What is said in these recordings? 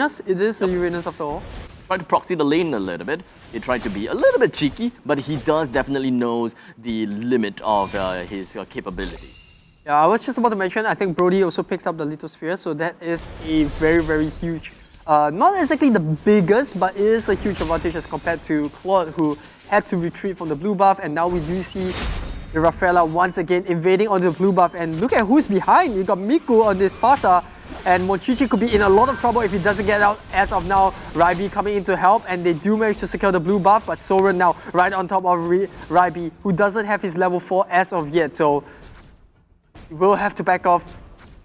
It is a Uranus after all. Tried to proxy the lane a little bit. He tried to be a little bit cheeky, but he does definitely knows the limit of his capabilities. Yeah, I was just about to mention, I think Brody also picked up the Lithosphere, so that is a very, very huge, not exactly the biggest, but it is a huge advantage as compared to Claude, who had to retreat from the blue buff, and now we do see the Rafaela once again invading onto the blue buff, and look at who's behind. You got Miku on this Fasa, and Mochichi could be in a lot of trouble if he doesn't get out as of now. Raibi coming in to help, and they do manage to secure the blue buff, but Soren now right on top of Raibi, who doesn't have his level 4 as of yet, so he will have to back off.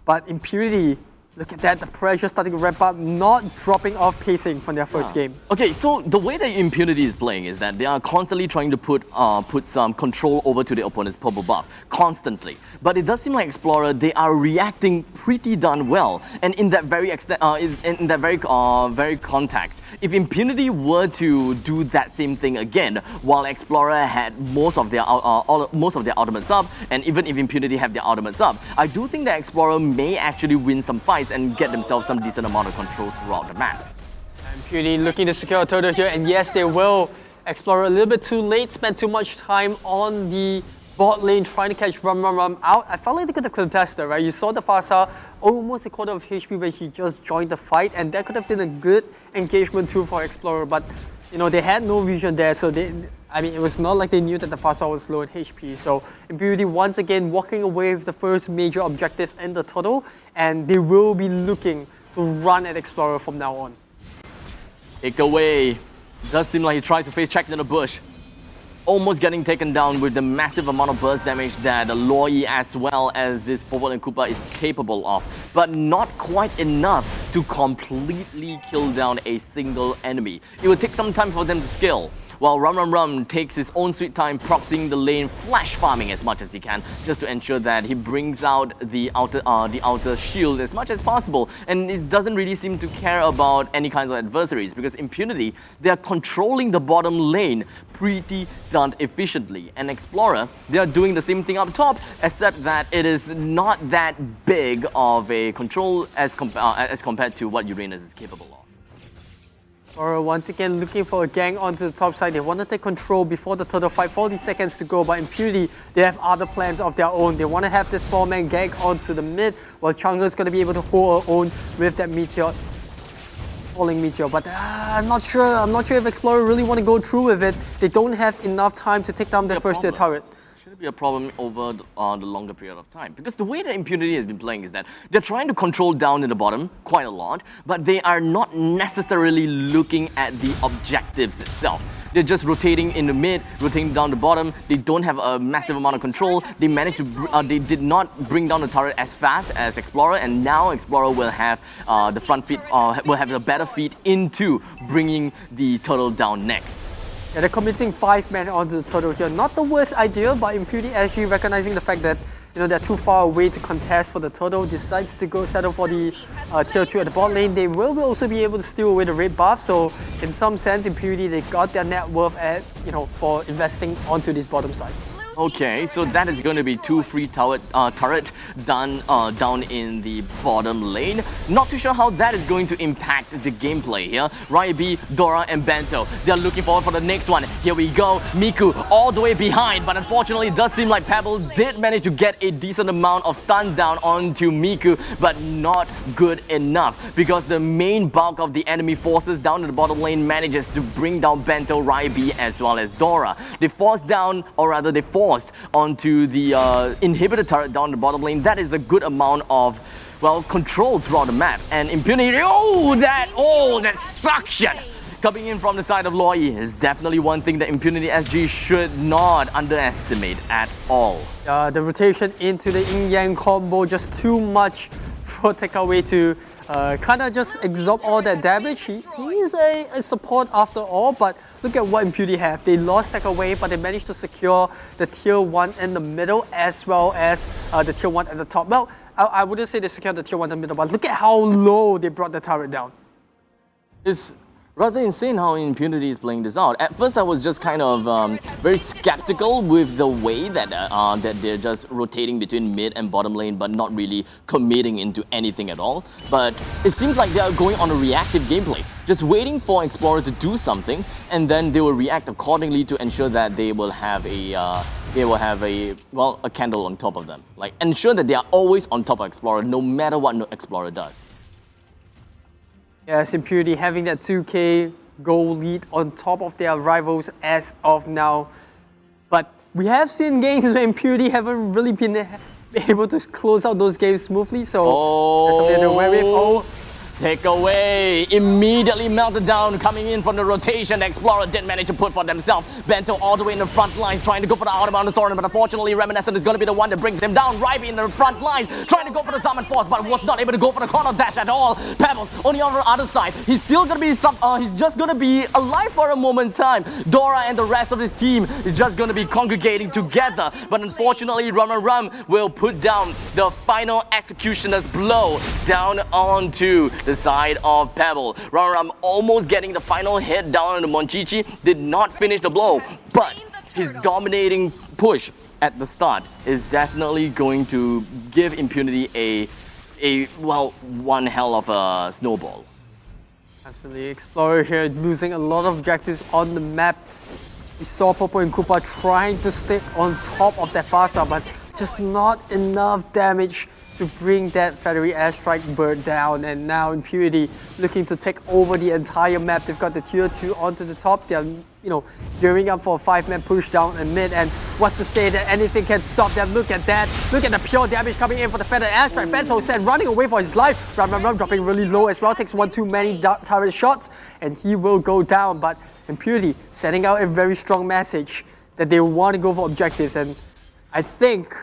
But Impunity, look at that, the pressure starting to ramp up, not dropping off pacing from their first game. Okay, so the way that Impunity is playing is that they are constantly trying to put some control over to the opponent's purple buff, constantly. But it does seem like Explorer, they are reacting pretty darn well. And in that very very context, if Impunity were to do that same thing again, while Explorer had most of their ultimates up, and even if Impunity have their ultimates up, I do think that Explorer may actually win some fights and get themselves some decent amount of control throughout the map. Impunity looking to secure a turtle here, and yes, they will. Explorer a little bit too late, spent too much time on the bot lane trying to catch Rum out. I felt like they could have contested, right? You saw the Fasa almost a quarter of HP when he just joined the fight, and that could have been a good engagement tool for Explorer, but you know, they had no vision there, so it was not like they knew that the Fasa was low in HP. So Impunity once again walking away with the first major objective in the turtle, and they will be looking to run at Explorer from now on. Take away. Does seem like he tried to face check in the bush. Almost getting taken down with the massive amount of burst damage that Loi as well as this forward and Koopa is capable of. But not quite enough to completely kill down a single enemy. It will take some time for them to scale. While Rum takes his own sweet time proxying the lane, flash farming as much as he can, just to ensure that he brings out the outer shield as much as possible. And it doesn't really seem to care about any kinds of adversaries, because Impunity, they are controlling the bottom lane pretty darn efficiently. And Explorer, they are doing the same thing up top, except that it is not that big of a control as compared to what Uranus is capable of. Or once again looking for a gang onto the top side. They want to take control before the turtle fight. 40 seconds to go, but Impunity, they have other plans of their own. They want to have this 4-man gang onto the mid, while Chang'e is going to be able to hold her own with that meteor, falling meteor. But I'm not sure if Explorer really want to go through with it. They don't have enough time to take down their first tier turret. Shouldn't be a problem over the longer period of time, because the way that Impunity has been playing is that they're trying to control down in the bottom quite a lot, but they are not necessarily looking at the objectives itself. They're just rotating in the mid, rotating down the bottom. They don't have a massive amount of control. They managed to, they did not bring down the turret as fast as Explorer, and now Explorer will have the front feet, will have a better feet into bringing the turtle down next. Yeah, they're committing 5 men onto the turtle here. Not the worst idea, but Impunity SG recognizing the fact that they're too far away to contest for the turtle, decides to go settle for the tier 2 at the bot lane. They will also be able to steal away the red buff, so in some sense, Impunity, they got their net worth at, for investing onto this bottom side. Okay, so that is going to be 2 free turret done down in the bottom lane. Not too sure how that is going to impact the gameplay here. Raibi, Dora, and Bento, they're looking forward for the next one. Here we go. Miku all the way behind, but unfortunately it does seem like Pebble did manage to get a decent amount of stun down onto Miku, but not good enough, because the main bulk of the enemy forces down in the bottom lane manages to bring down Bento, Raibi, as well as Dora. They forced down, or rather they forced onto the inhibitor turret down the bottom lane. That is a good amount of, well, control throughout the map. And Impunity, that suction coming in from the side of Loi is definitely one thing that Impunity SG should not underestimate at all. The rotation into the yin-yang combo, just too much for Takeaway to kind of just absorb all that damage. He is a support after all, but look at what Impunity have. They lost Takeaway, but they managed to secure the tier 1 in the middle as well as the tier 1 at the top. Well, I wouldn't say they secured the tier 1 in the middle, but look at how low they brought the turret down. Rather insane how Impunity is playing this out. At first, I was just kind of very skeptical with the way that that they're just rotating between mid and bottom lane, but not really committing into anything at all. But it seems like they are going on a reactive gameplay, just waiting for Explorer to do something, and then they will react accordingly to ensure that they will have a a candle on top of them. Like ensure that they are always on top of Explorer, no matter what Explorer does. Yes, Impunity having that 2k goal lead on top of their rivals as of now. But we have seen games where Impunity haven't really been able to close out those games smoothly, so that's something to wear with. Oh, take away, immediately melted down, coming in from the rotation. The Explorer did manage to put for themselves. Bento all the way in the front lines, trying to go for the outbound of Soren, but unfortunately Reminiscent is going to be the one that brings him down. Ryby in the front lines, trying to go for the Summon Force, but was not able to go for the corner dash at all. Pebbles only on the other side. He's still going to be he's just going to be alive for a moment in time. Dora and the rest of his team is just going to be congregating together, but unfortunately Rum will put down the final executioner's blow down onto the side of Pebble. Rum almost getting the final hit down on the Monchichi, did not finish the blow, but his dominating push at the start is definitely going to give Impunity one hell of a snowball. Absolutely, Explorer here losing a lot of objectives on the map. We saw Popo and Koopa trying to stick on top of that Farsa, but just not enough damage to bring that Feathery Airstrike bird down. And now Impunity looking to take over the entire map. They've got the tier 2 onto the top. They're, gearing up for a 5-man push down in mid. And what's to say that anything can stop them? Look at that. Look at the pure damage coming in for the Feathery Airstrike. Bento said running away for his life. Rum dropping really low as well. Takes one too many turret shots and he will go down. But Impunity sending out a very strong message that they want to go for objectives. And I think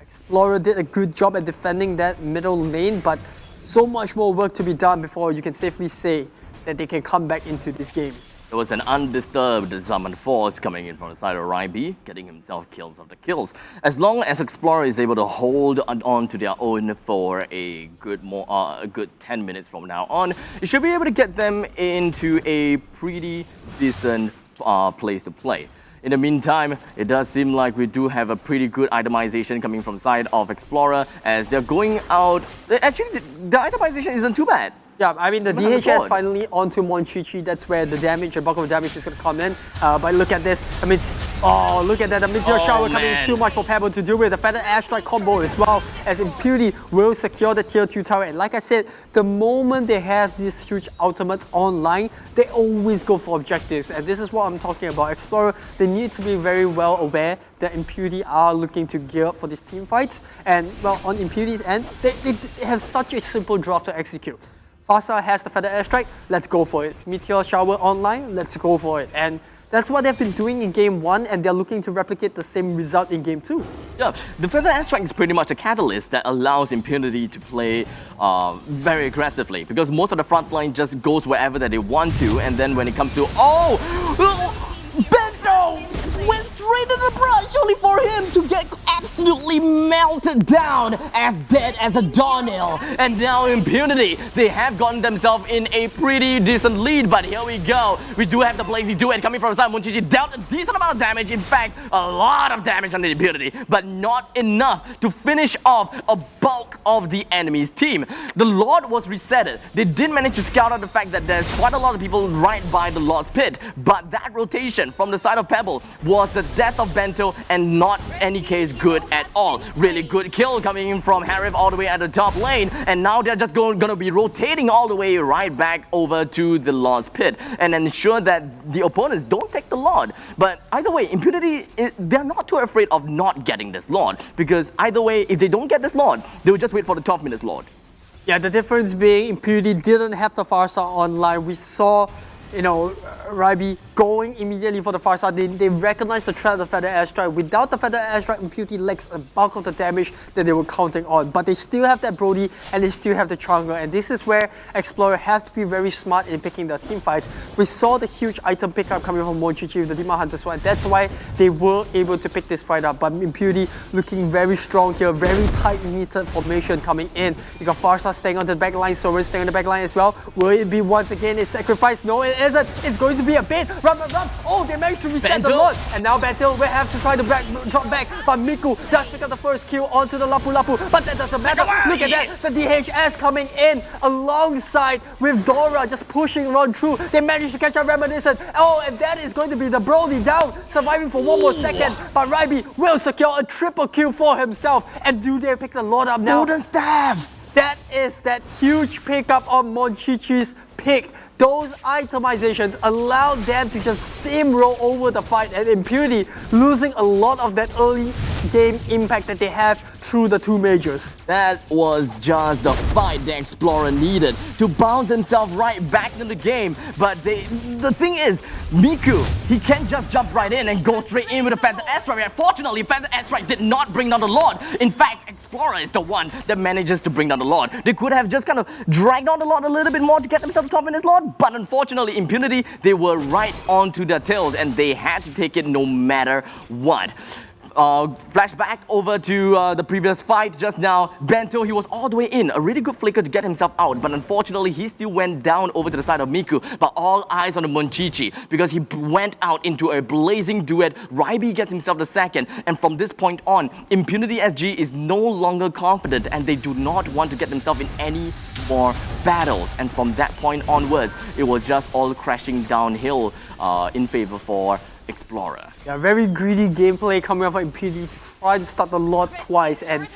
Explorer did a good job at defending that middle lane, but so much more work to be done before you can safely say that they can come back into this game. There was an undisturbed Summon Force coming in from the side of Ryby, getting himself kills after kills. As long as Explorer is able to hold on to their own for a good 10 minutes from now on, it should be able to get them into a pretty decent place to play. In the meantime, it does seem like we do have a pretty good itemization coming from the side of Explorer as they're going out. Actually, the itemization isn't too bad. Yeah, I mean, the DHS finally onto Monchichi. That's where the damage, the bulk of damage is going to come in. But look at this. I mean, oh, look at that. The Meteor Shower coming in too much for Pebble to deal with. The Feather Airstrike combo as well, as Impunity will secure the tier 2 tower. And like I said, the moment they have these huge ultimates online, they always go for objectives. And this is what I'm talking about. Explorer, they need to be very well aware that Impunity are looking to gear up for these team fights. And, well, on Impunity's end, they have such a simple draft to execute. Farsa has the Feather Airstrike, let's go for it. Meteor Shower online, let's go for it. And that's what they've been doing in Game 1, and they're looking to replicate the same result in Game 2. Yeah, the Feather Airstrike is pretty much a catalyst that allows Impunity to play very aggressively, because most of the front line just goes wherever that they want to, and then when it comes to, Bento went straight to the brush only for him to get absolutely melted down as dead as a doornail. And now Impunity, they have gotten themselves in a pretty decent lead, but here we go. We do have the Blazy Duet coming from inside. Monchichi dealt a decent amount of damage, in fact, a lot of damage on the Impunity, but not enough to finish off a bulk of the enemy's team. The Lord was resetted. They did manage to scout out the fact that there's quite a lot of people right by the Lord's Pit, but that rotation from the side of Pebble was the death of Bento and not any case good at all. Really good kill coming in from Harif all the way at the top lane, and now they're just going to be rotating all the way right back over to the Lord's Pit and ensure that the opponents don't take the Lord. But either way, Impunity, they're not too afraid of not getting this Lord, because either way, if they don't get this Lord, they will just wait for the top minutes Lord. Yeah, the difference being Impunity didn't have the Farsa online. We saw Raibi going immediately for the far side. They recognize the threat of the Feather Airstrike. Without the Feather Airstrike, Impunity lacks a bulk of the damage that they were counting on. But they still have that Brody and they still have the Chang'e. And this is where Explorer have to be very smart in picking their team fights. We saw the huge item pickup coming from Monchichi with the Demon Hunter Sword. That's why they were able to pick this fight up. But Impunity looking very strong here. Very tight knitted formation coming in. You got Farsa staying on the back line. Soren staying on the back line as well. Will it be once again a sacrifice? No, it isn't. It's going to be a bait. Run. Oh, they managed to reset the Lord. And now Bantil will have to try to drop back. But Miku does pick up the first kill onto the Lapu Lapu. But that doesn't matter. Look at that. The DHS coming in alongside with Dora just pushing Ron through. They managed to catch up Reminiscent. Oh, and that is going to be the Brody down. Surviving for one more second. But Raibi will secure a triple kill for himself. And do they pick the Lord up now? Golden Staff! That is that huge pickup on Monchichi's pick. Those itemizations allow them to just steamroll over the fight, and Impunity losing a lot of that early game impact that they have through the two majors. That was just the fight the Explorer needed to bounce himself right back into the game. But the thing is, Miku, he can't just jump right in and go straight in with a Feather Airstrike. Unfortunately, Feather Airstrike did not bring down the Lord. In fact, Explorer is the one that manages to bring down the Lord. They could have just kind of dragged on the Lord a little bit more to get themselves top in this Lord, but unfortunately, Impunity, they were right onto their tails and they had to take it no matter what. Flashback over to the previous fight just now. Bento, he was all the way in. A really good flicker to get himself out, but unfortunately, he still went down over to the side of Miku. But all eyes on the Monchichi because he went out into a blazing duet. Raibi gets himself the second, and from this point on, Impunity SG is no longer confident and they do not want to get themselves in any more battles. And from that point onwards, it was just all crashing downhill in favor for Explorer. Yeah, very greedy gameplay coming up from Impunity to try to start the Lord twice, and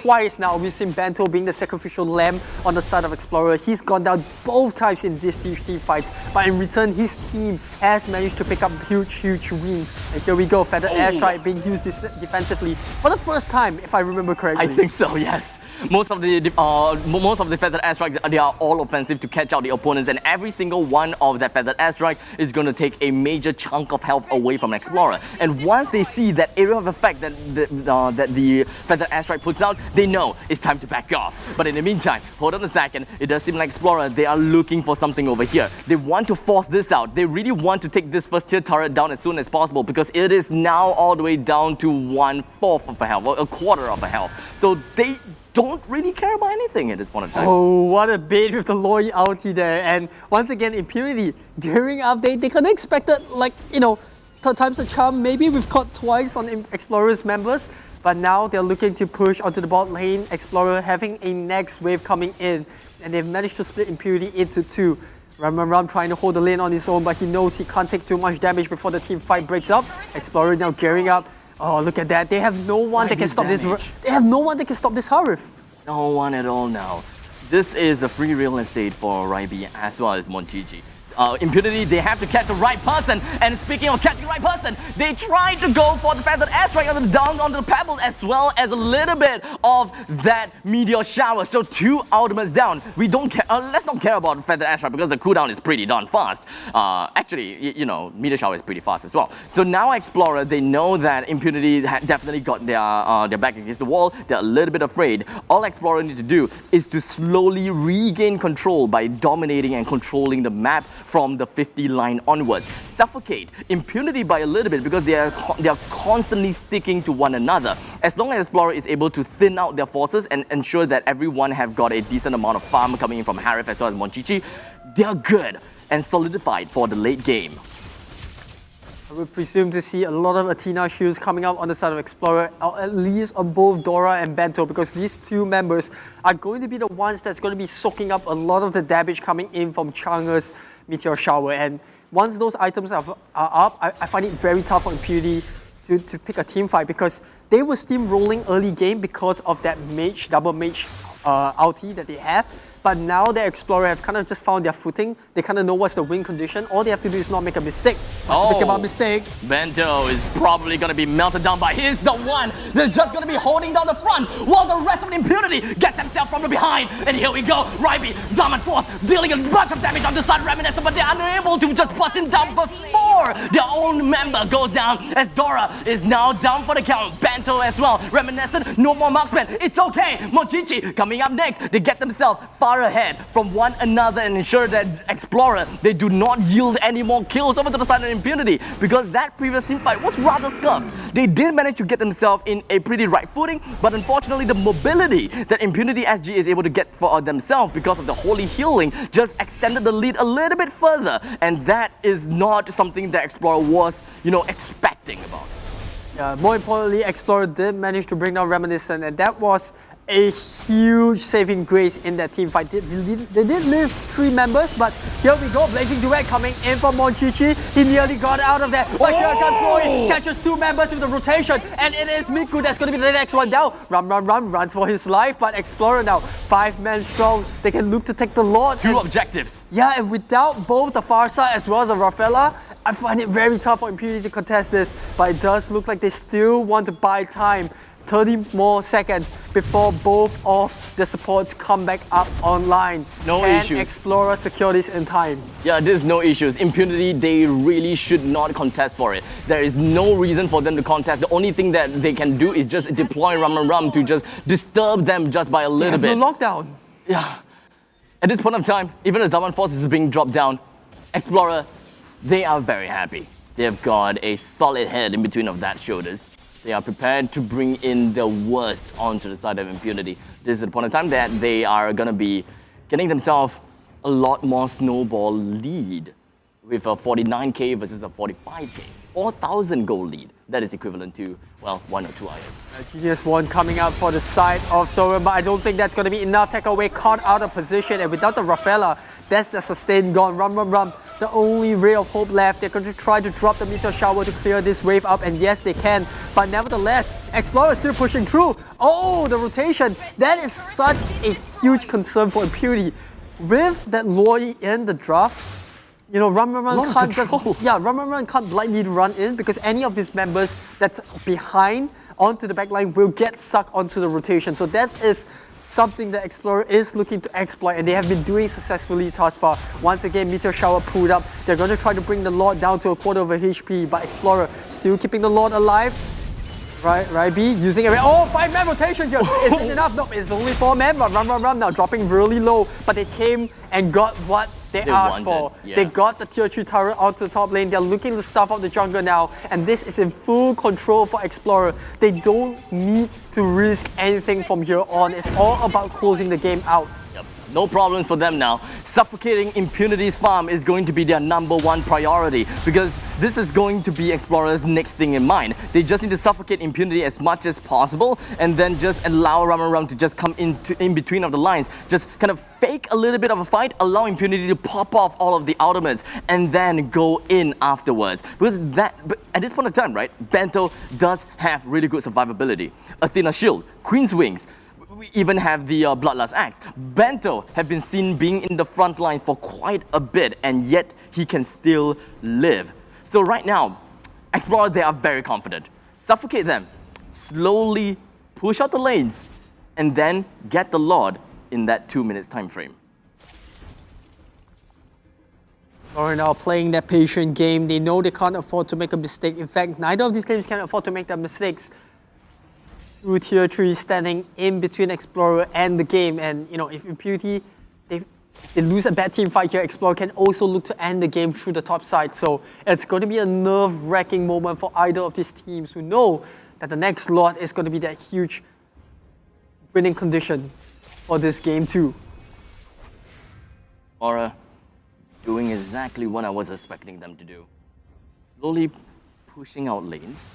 twice now we've seen Bento being the sacrificial lamb on the side of Explorer. He's gone down both times in these team fights, but in return his team has managed to pick up huge wins. And here we go, Feather Airstrike being used defensively for the first time, if I remember correctly. I think so, yes. Most of the Feather Airstrikes, they are all offensive to catch out the opponents, and every single one of that Feather Airstrike is going to take a major chunk of health away from Explorer. And once they see that area of effect that the Feather Airstrike puts out, they know it's time to back off. But in the meantime, hold on a second, it does seem like Explorer, they are looking for something over here. They want to force this out. They really want to take this first tier turret down as soon as possible because it is now all the way down to 1/4 of a health, or a quarter of a health. So they don't really care about anything at this point in time. Oh, what a bait with the loyalty there. And once again, Impunity gearing up. They kind of expected, third time's a charm. Maybe we've caught twice on Explorer's members, but now they're looking to push onto the bot lane. Explorer having a next wave coming in, and they've managed to split Impunity into two. Ram trying to hold the lane on his own, but he knows he can't take too much damage before the team fight breaks up. Explorer now gearing up. Oh, look at that. They have no one that can stop this. They have no one that can stop this Harif. No one at all now. This is a free real estate for Raibi as well as Monchichi. Impunity, they have to catch the right person. And speaking of catching the right person, they try to go for the Feathered Airstrike down onto the pebbles as well as a little bit of that meteor shower. So two ultimates down. We don't care. Let's not care about Feathered Airstrike because the cooldown is pretty darn fast. Actually, meteor shower is pretty fast as well. So now Explorer, they know that Impunity definitely got their back against the wall. They're a little bit afraid. All Explorer need to do is to slowly regain control by dominating and controlling the map from the 50 line onwards. Suffocate Impunity by a little bit because they are constantly sticking to one another. As long as Explorer is able to thin out their forces and ensure that everyone have got a decent amount of farm coming in from Harif as well as Monchichi, they are good and solidified for the late game. I would presume to see a lot of Athena shields coming out on the side of Explorer, or at least on both Dora and Bento, because these two members are going to be the ones that's going to be soaking up a lot of the damage coming in from Chang'e's Meteor Shower. And once those items are up, I find it very tough for Impunity to pick a team fight because they were steamrolling early game because of that double mage ulti that they have. but now the Explorer have kind of just found their footing. They kind of know what's the win condition. All they have to do is not make a mistake. Speaking about mistake, Bento is probably going to be melted down, but he's the one that's just going to be holding down the front while the rest of the Impunity gets themselves from the behind. And here we go, Ryby, Diamond Force dealing a bunch of damage on the side Reminiscent, but they're unable to just bust him down before their own member goes down, as Dora is now down for the count. Bento as well, Reminiscent, no more marksman, it's okay. Mochichi coming up next. They get themselves far ahead from one another and ensure that Explorer, they do not yield any more kills over to the side of Impunity, because that previous team fight was rather scuffed. They did manage to get themselves in a pretty right footing, but unfortunately the mobility that Impunity SG is able to get for themselves because of the Holy Healing just extended the lead a little bit further, and that is not something that Explorer was, expecting about. Yeah, more importantly, Explorer did manage to bring down Reminiscent, and that was a huge saving grace in that team fight. They did lose 3 members, but here we go, Blazing Duet coming in for Monchichi. He nearly got out of there, but here comes Chloe, catches 2 members with the rotation, and it is Miku that's going to be the next one down. Runs for his life, but Explorer now, 5 men strong. They can look to take the Lord. 2 objectives. Yeah, and without both the Farsa as well as the Rafaela, I find it very tough for Impunity to contest this, but it does look like they still want to buy time. 30 more seconds before both of the supports come back up online. No Can issues. Explorer secure this in time? Yeah, there's no issues. Impunity, they really should not contest for it. There is no reason for them to contest. The only thing that they can do is just deploy Ram to just disturb them just by a little bit. No lockdown. Yeah. At this point of time, even as Zaman Force is being dropped down, Explorer, they are very happy. They've got a solid head in between of that shoulders. They are prepared to bring in the worst onto the side of Impunity. This is the point of time that they are going to be getting themselves a lot more snowball lead with a 49k versus a 45k. 4,000 gold lead. That is equivalent to, well, 1 or 2 items. Genius one coming up for the side of Soren, but I don't think that's going to be enough. Take away, caught out of position, and without the Rafaela, that's the sustain gone. Rum. The only ray of hope left. They're going to try to drop the meteor shower to clear this wave up, and yes, they can. But nevertheless, Explorer is still pushing through. Oh, the rotation. That is such a huge concern for Impunity. With that Loi in the draft, Rum can't just Rum can't blindly run in, because any of his members that's behind onto the backline will get sucked onto the rotation. So that is something that Explorer is looking to exploit, and they have been doing successfully thus far. Once again, Meteor Shower pulled up. They're going to try to bring the Lord down to a quarter of a HP, but Explorer still keeping the Lord alive. Right, B using it. Oh, 5-man rotation here. Is it enough? No, it's only 4 men, but Rum now dropping really low. But they came and got what they asked for. Yeah. They got the tier 3 turret onto the top lane. They're looking to stuff out the jungle now, and this is in full control for Explorer. They don't need to risk anything from here on. It's all about closing the game out. Yep. No problems for them now. Suffocating Impunity's farm is going to be their #1 priority, because this is going to be Explorer's next thing in mind. They just need to suffocate Impunity as much as possible, and then just allow Ram to just come in between of the lines. Just kind of fake a little bit of a fight, allow Impunity to pop off all of the ultimates, and then go in afterwards. Because but at this point in time, right, Bento does have really good survivability. Athena Shield, Queen's Wings, we even have the Bloodlust Axe. Bento have been seen being in the front lines for quite a bit, and yet he can still live. So right now, Explorer, they are very confident. Suffocate them, slowly push out the lanes, and then get the Lord in that 2 minutes time frame. Or now playing that patient game. They know they can't afford to make a mistake. In fact, neither of these teams can afford to make their mistakes. 2 tier 3 standing in between Explorer and the game, and if Impunity they lose a bad team fight here, Explorer can also look to end the game through the top side. So it's going to be a nerve-wracking moment for either of these teams who know that the next lot is going to be that huge winning condition for this game too. Aura doing exactly what I was expecting them to do. Slowly pushing out lanes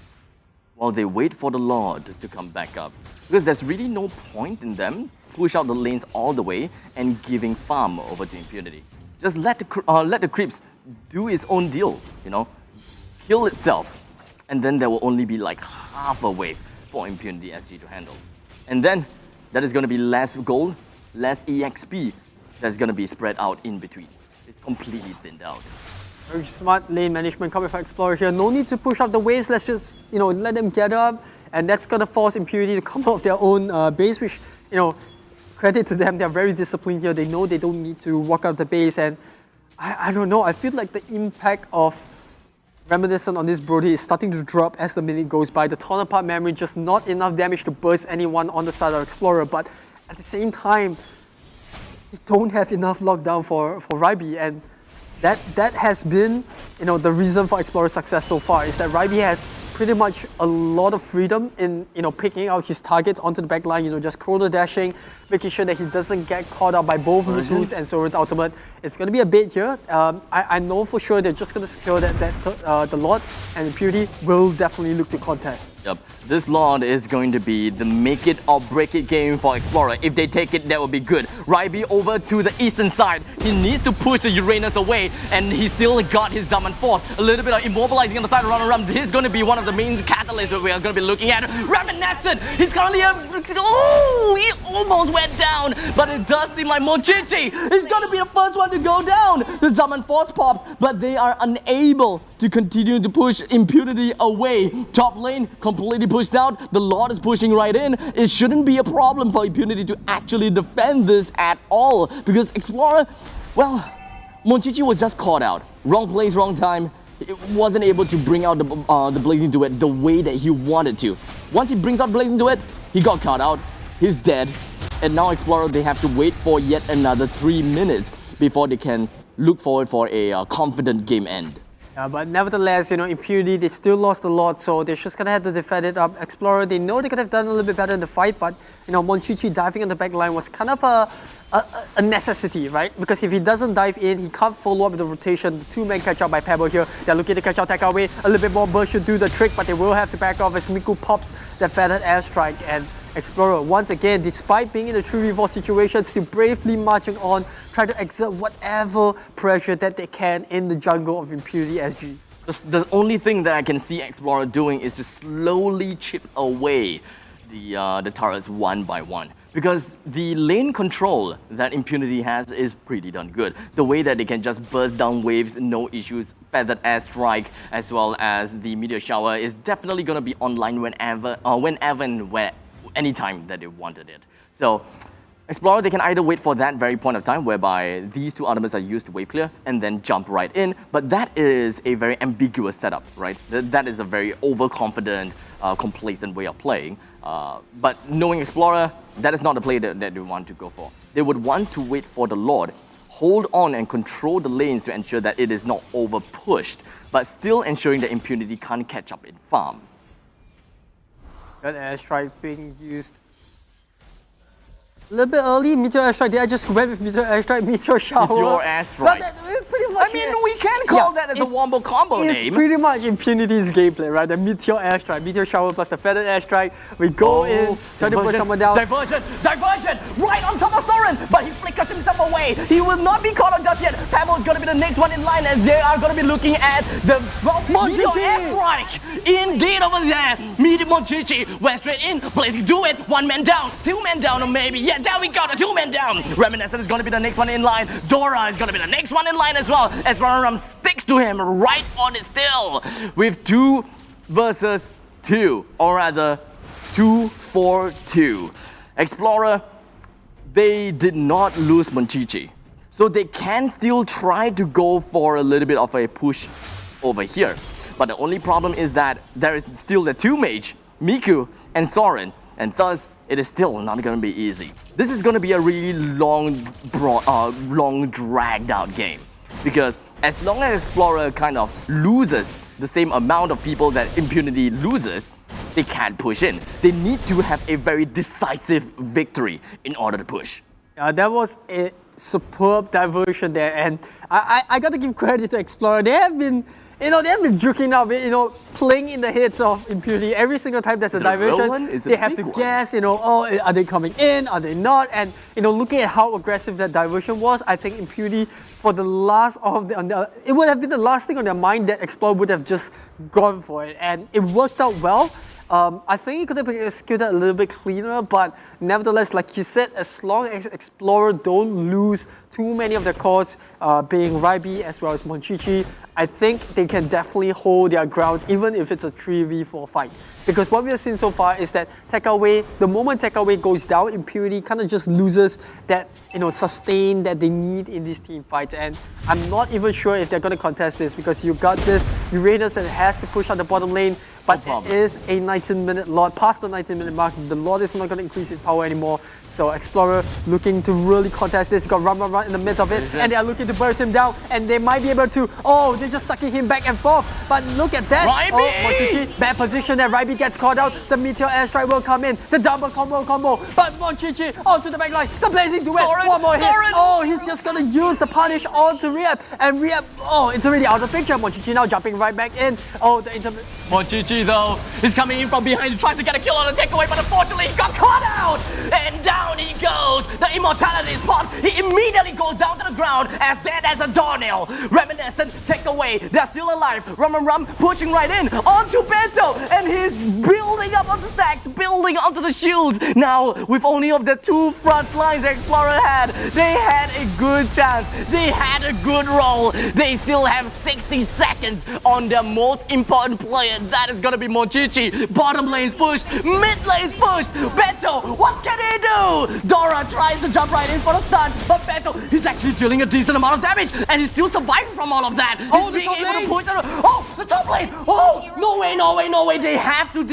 while they wait for the Lord to come back up. Because there's really no point in them push out the lanes all the way and giving farm over to Impunity. Just let the creeps do its own deal, kill itself, and then there will only be like half a wave for Impunity SG to handle. And then that is going to be less gold, less EXP, that's going to be spread out in between. It's completely thinned out. Very smart lane management coming from Explorer here. No need to push up the waves. Let's just, let them get up. And that's going to force Impunity to come out of their own base, which, credit to them. They're very disciplined here. They know they don't need to walk out the base. And I don't know. I feel like the impact of Reminiscent on this Brody is starting to drop as the minute goes by. The torn apart memory, just not enough damage to burst anyone on the side of Explorer. But at the same time, they don't have enough lockdown for Ryby. And that has been, the reason for Explorer's success so far, is that Ryby has pretty much a lot of freedom in, picking out his targets onto the back line, just chrono dashing, making sure that he doesn't get caught out by both Mutu's and Soren's ultimate. It's going to be a bait here. I know for sure they're just going to secure the Lord, and Impunity will definitely look to contest. Yep. This Lord is going to be the make it or break it game for Explorer. If they take it, that would be good. Ryby over to the eastern side. He needs to push the Uranus away, and he still got his Diamond Force. A little bit of immobilizing on the side of Rams. He's going to be one of the main catalysts that we are going to be looking at. Reminiscent! He's currently he almost went down, but it does seem like Monchichi is going to be the first one to go down. The Diamond Force popped, but they are unable to continue to push Impunity away. Top lane completely pushed out. The Lord is pushing right in. It shouldn't be a problem for Impunity to actually defend this at all, because Explorer, well, Monchichi was just caught out. Wrong place, wrong time. It wasn't able to bring out the Blazing Duet the way that he wanted to. Once he brings out Blazing Duet, he got caught out. He's dead. And now Explorer, they have to wait for yet another 3 minutes before they can look forward for a confident game end. But nevertheless, Impunity, they still lost a lot, so they're just going to have to defend it up. Explorer, they know they could have done a little bit better in the fight, but, Monchichi diving on the back line was kind of a necessity, right? Because if he doesn't dive in, he can't follow up with the rotation. The two men catch out by Pebble here. They're looking to catch out Tekka away. A little bit more burst should do the trick, but they will have to back off as Miku pops the feathered airstrike. And Explorer, once again, despite being in a 3v4 situation, still bravely marching on, trying to exert whatever pressure that they can in the jungle of Impunity SG. The only thing that I can see Explorer doing is to slowly chip away the turrets one by one. Because the lane control that Impunity has is pretty darn good. The way that they can just burst down waves, no issues, feathered airstrike, as well as the meteor shower is definitely going to be online whenever and where, anytime that they wanted it. So Explorer, they can either wait for that very point of time whereby these two ultimates are used to wave clear and then jump right in, but that is a very ambiguous setup, right? That is a very overconfident, complacent way of playing. But knowing Explorer, that is not the play that they want to go for. They would want to wait for the Lord, hold on and control the lanes to ensure that it is not over pushed, but still ensuring that Impunity can't catch up in farm. That airstrike being used a little bit early. Meteor airstrike. I just went with meteor airstrike, meteor shower. Meteor airstrike. Pretty much. I mean, we can call that as a wombo combo name. It's pretty much Impunity's gameplay, right? The meteor airstrike, meteor shower plus the feathered airstrike. We go in, try to push someone down. Diversion! Right on top of Soren, but he flickers himself away. He will not be caught on just yet. Pebble is going to be the next one in line as they are going to be looking at the meteor airstrike. Indeed, over there, meteor Monchichi went straight in. Blazing do it. One man down, two men down, or maybe. Yeah, there we go, the two men down. Reminiscent is going to be the next one in line. Dora is going to be the next one in line as well, as Ram sticks to him right on his tail with 2 versus 2, or rather 2-4-2. Explorer, they did not lose Monchichi, so they can still try to go for a little bit of a push over here. But the only problem is that there is still the 2 mage, Miku and Soren, and thus it is still not going to be easy. This is going to be a really long dragged out game, because as long as Explorer kind of loses the same amount of people that Impunity loses, they can't push in. They need to have a very decisive victory in order to push. That was a superb diversion there, and I got to give credit to Explorer. They have been juking out, playing in the heads of Impunity every single time there's a diversion. They have to guess, are they coming in? Are they not? And looking at how aggressive that diversion was, I think Impunity, for the last of it would have been the last thing on their mind that Explorer would have just gone for it, and it worked out well. I think it could have been executed a little bit cleaner, but nevertheless, like you said, as long as Explorer don't lose too many of their cores, being Raibi as well as Monchichi, I think they can definitely hold their grounds even if it's a 3v4 fight. Because what we have seen so far is that Takeaway, the moment Takeaway goes down, Impunity kind of just loses that sustain that they need in these team fights. And I'm not even sure if they're going to contest this because you got this Uranus that has to push out the bottom lane, but it is a 19-minute Lord. Past the 19-minute mark, the Lord is not going to increase its power anymore. So Explorer looking to really contest this. Got Run in the midst of it, and they are looking to burst him down, and they might be able to. Oh, they're just sucking him back and forth. But look at that. Raibi! Oh, Monchichi, bad position there. Raibi gets caught out. The Meteor Airstrike will come in. The double combo. But Monchichi onto the back line. The Blazing Duet. One more hit. Oh, he's just going to use the punish onto Riab. And Riab, oh, it's already out of the picture. Monchichi now jumping right back in. Oh, the Monchichi though is coming in from behind, tries to get a kill on the takeaway, but unfortunately he got caught out! And down he goes! The immortality is popped! He immediately goes down to the ground as dead as a doornail! Reminiscent, takeaway, they're still alive! Rum pushing right in onto Bento! And he's building up on the stacks, building onto the shields! Now, with only of the two front lines the Explorer had, they had a good chance, they had a good roll, they still have 60 seconds on their most important player, that is gonna be Monchichi. Bottom lane's pushed, mid lane's pushed. Bento, what can he do? Dora tries to jump right in for the stun, but Bento, he's actually dealing a decent amount of damage, and he's still surviving from all of that. Oh, he's the top lane! Oh, the top lane! Oh, no way! They have to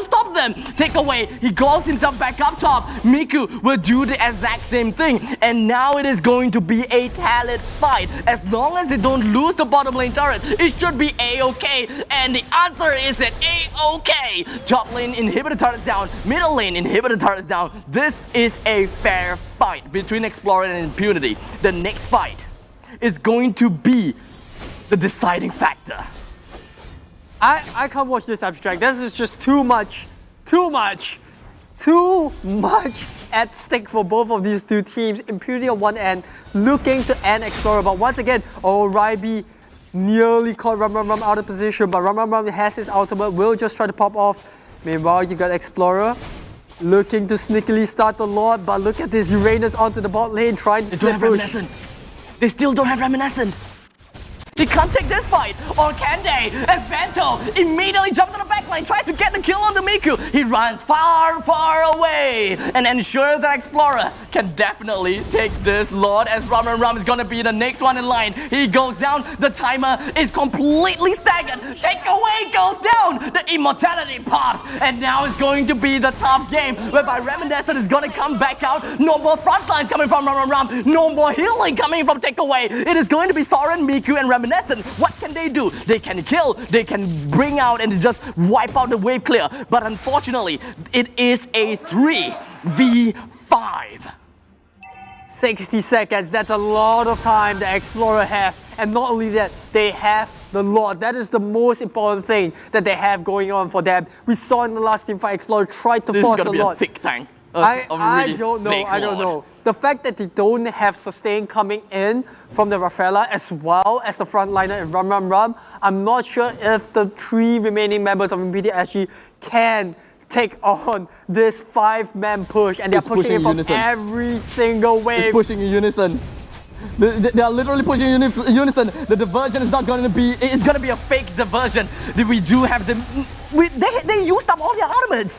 stop them. Take away. He calls himself back up top. Miku will do the exact same thing, and now it is going to be a talent fight. As long as they don't lose the bottom lane turret, it should be a-okay. And the answer is an a-okay. Top lane inhibitor turrets down, middle lane inhibitor turrets down. This is a fair fight between Explorer and Impunity. The next fight is going to be the deciding factor. I can't watch this abstract. This is just too much at stake for both of these two teams. Impunity on one end, looking to end Explorer, but once again, Raibi nearly caught Rum out of position, but Rum has his ultimate, will just try to pop off. Meanwhile, you got Explorer looking to sneakily start the Lord, but look at this Uranus onto the bot lane, trying to split push. They still don't have Reminiscent. They can't take this fight, or can they? As Bento immediately jumps on the backline, tries to get the kill on the Miku. He runs far away and ensures that Explorer can definitely take this Lord, as Rum is gonna be the next one in line. He goes down, the timer is completely staggered. Takeaway goes down, the immortality popped, and now it's going to be the tough game whereby Reminiscent is gonna come back out. No more front lines coming from Rum, no more healing coming from Takeaway. It is going to be Soren, Miku, and Reminiscent. What can they do? They can kill, they can bring out and just wipe out the wave clear. But unfortunately, it is a 3v5. 60 seconds, that's a lot of time the Explorer have. And not only that, they have the Lord. That is the most important thing that they have going on for them. We saw in the last team fight, Explorer tried to force the Lord. This is gonna be a thick tank. I don't know. The fact that they don't have sustain coming in from the Rafaela as well as the frontliner in Rum, I'm not sure if the three remaining members of MPL SG can take on this 5-man push, and they're pushing it from every single wave. It's pushing in unison. They are literally pushing in unison. The diversion is not going to be, it's going to be a fake diversion. We do have them, they used up all their ultimates.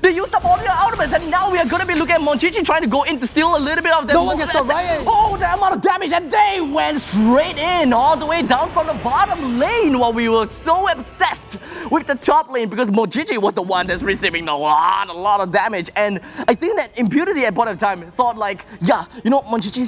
They used up all their ultimates, and now we are going to be looking at Monchichi trying to go in to steal a little bit of them. No one gets the riot. Oh, the amount of damage, and they went straight in, all the way down from the bottom lane, while we were so obsessed with the top lane because Monchichi was the one that's receiving a lot of damage. And I think that Impunity at point of time thought like, yeah, Monchichi